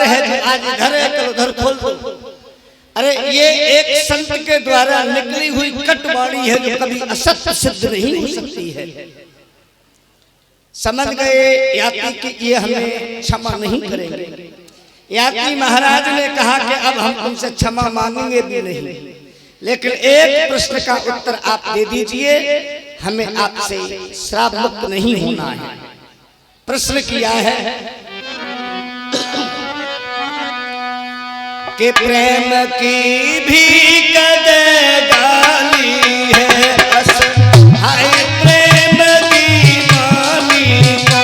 है जो आज इधर है कल उधर खोल दो। अरे ये एक संत के द्वारा निकली हुई कटवाणी है जो कभी असत्य सिद्ध नहीं हो सकती है। समझ गए यात्री कि ये हमें क्षमा नहीं करेंगे। यात्री महाराज ने कहा कि अब हम तुमसे क्षमा मांगेंगे भी नहीं, लेकिन एक प्रश्न का उत्तर आप दे दीजिए, हमें आपसे श्राप मुक्त नहीं होना है। प्रश्न किया है कि प्रेम की भी कदर गाली है, हाय प्रेम दीवानी को।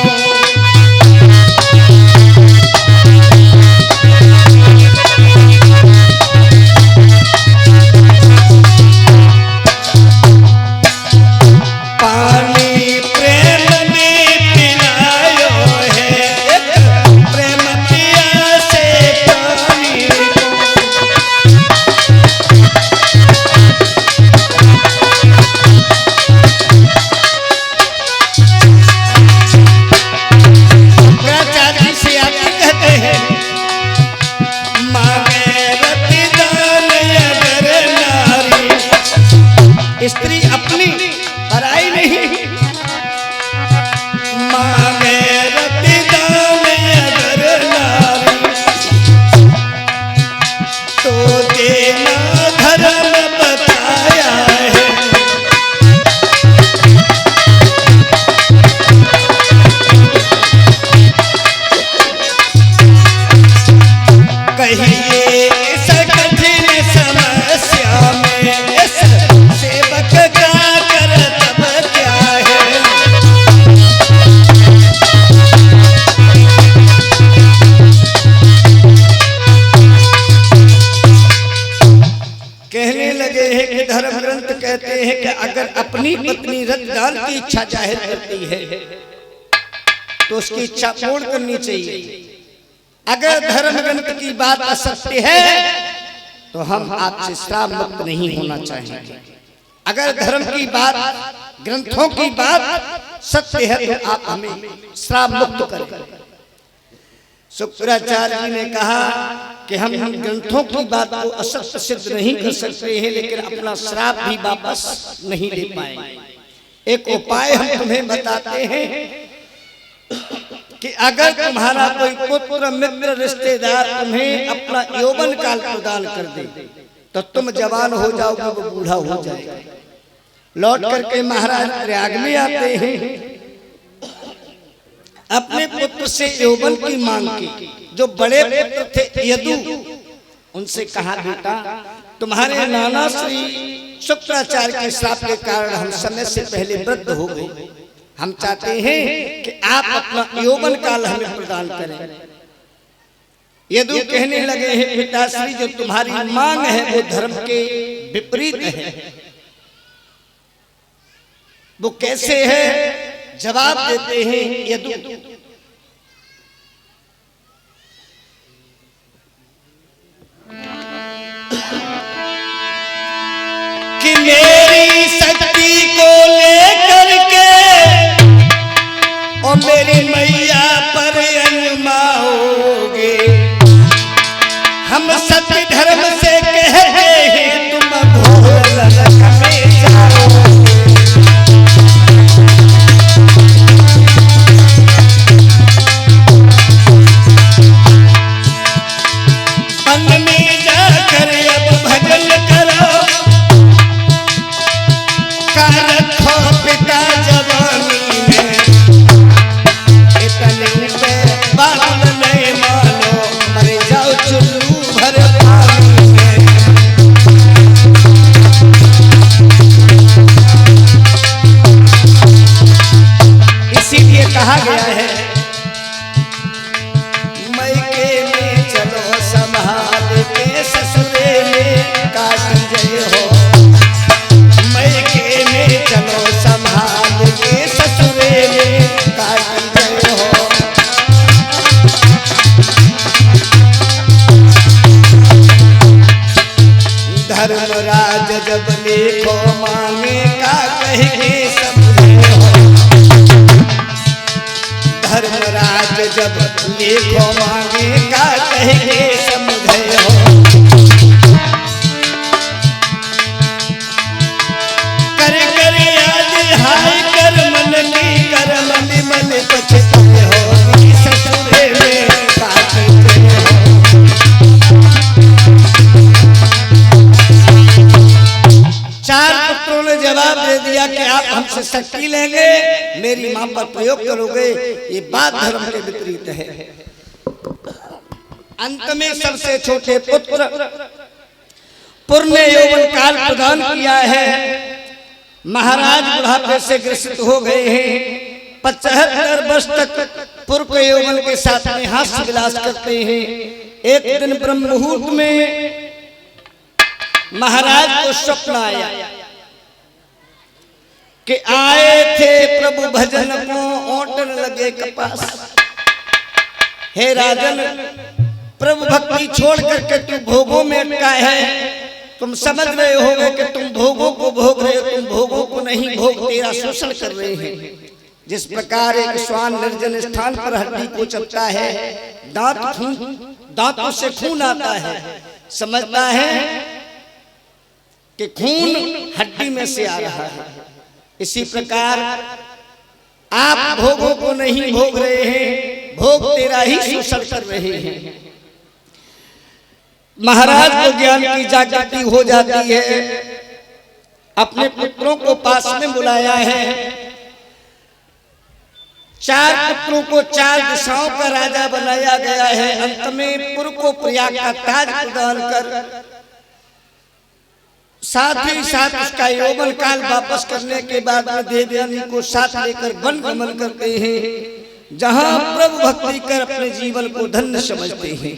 पानी प्रेम में पिलायो है, प्रेम पिया से पानी को। शंकराचार्य से आते कहते हैं मांगे रतिदान अगर नारी, स्त्री अपनी पराई नहीं, मांगे रतिदान अगर नारी, तो देना धर्म बताया है। कहिए इस कठिन समस्या में इस सेवक का कर्तव्य क्या है। कहने लगे हैं कि धर्म ग्रंथ कहते हैं कि अगर अपनी पत्नी रतदान की इच्छा जाहिर करती है तो उसकी इच्छा पूर्ण करनी चाहिए। अगर धर्म ग्रंथ की बात असत्य है तो हम आपसे श्राप मुक्त नहीं होना चाहेंगे। अगर धर्म की बात ग्रंथों की बात सत्य है तो आप हमें श्राप मुक्त करें। शुक्राचार्य जी ने कहा कि हम ग्रंथों की बात को असत्य सिद्ध नहीं कर सकते हैं, लेकिन अपना श्राप भी वापस नहीं ले पाएंगे। एक उपाय हम तुम्हें बताते हैं कि अगर तुम्हारा कोई पुत्र मित्र रिश्तेदार तुम्हें अपना यौवन काल प्रदान कर दे तो तुम जवान हो जाओगे, वो बूढ़ा हो जाएगा। लौट करके महाराज प्रयाग में आते हैं, अपने पुत्र से यौवन की मांग की। जो बड़े पुत्र थे यदु, उनसे कहा बेटा तुम्हारे नाना श्री शुक्राचार्य के श्राप के कारण हम समय से पहले वृद्ध हो गए, हम चाहते हैं कि आप अपना यौवन काल हमें प्रदान करें। यदु कहने लगे हैं पिताश्री जो तुम्हारी मांग है वो धर्म के विपरीत है। वो कैसे है? जवाब देते हैं यदु कि मेरी शक्ति को लेकर के और मेरी मैया पर अनमाओगे, हम सत्य धर्म से कहते हैं तुम घोर नरक में जाओगे। वन में जाकर अब भजन करो, का रखो पिता जवानी में, इतने पे बात नहीं मानो, मर जाओ चुल्लू भर पानी में। इसीलिए कहा गया है मैके में चलो संभाल के, ससुरे में काट जय हो। मैके में चलो संभाल के, ससुरे में काट जय हो। धर्मराज जब लेखो मांगे का कह के समझे हो। धर्मराज जब लेखो मांगे का कह काहे के समझे हो। कर कर याद हाय कर मन की कर मन मन पछताए हो। ससुरे में काटे हो। चार पुत्रों ने जवाब दे दिया कि आप हमसे शक्ति लेंगे, मेरी मां पर प्रयोग करोगे, ये बात धर्म के विपरीत है। अंत में सबसे छोटे पुत्र पूर्ण यौवन काल प्रदान किया है। महाराज बुढ़ापे से ग्रसित हो गए हैं। 75 वर्ष तक पूर्ण यौवन के साथ में हास्य विलास करते हैं। एक दिन ब्रह्म मुहूर्त में महाराज को स्वप्न आया कि आए थे प्रभु भजन को ओटन लगे कपास। हे राजन, प्रभु भक्ति छोड़ करके तू भोगों में अटका है। तुम समझ रहे होगे कि तुम भोगों को भोग रहे हो, तुम भोगों को नहीं, भोग तेरा शोषण कर रहे हैं। जिस प्रकार एक श्वान निर्जन स्थान पर हड्डी को चबता है, दांतों से खून आता है, समझता है कि खून हड्डी में से आ रहा है। इसी प्रकार आप भोगों को नहीं भोग रहे हैं, भोग तेरा ही शोषण कर रहे हैं। महाराज को ज्ञान की जागृति हो जाती है। अपने पुत्रों को पास में बुलाया है। 4 पुत्रों को 4 दिशाओं का राजा बनाया गया है। अंत में पुर को प्रयाग का ताज प्रदान कर साथ ही साथ उसका यौवन काल वापस करने के बाद में देवयानी को साथ लेकर वन गमन करते हैं, जहां प्रभु भक्ति कर अपने जीवन को धन्य समझते हैं।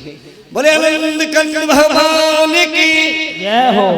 बोले आनंद कंद भगवान की जय हो।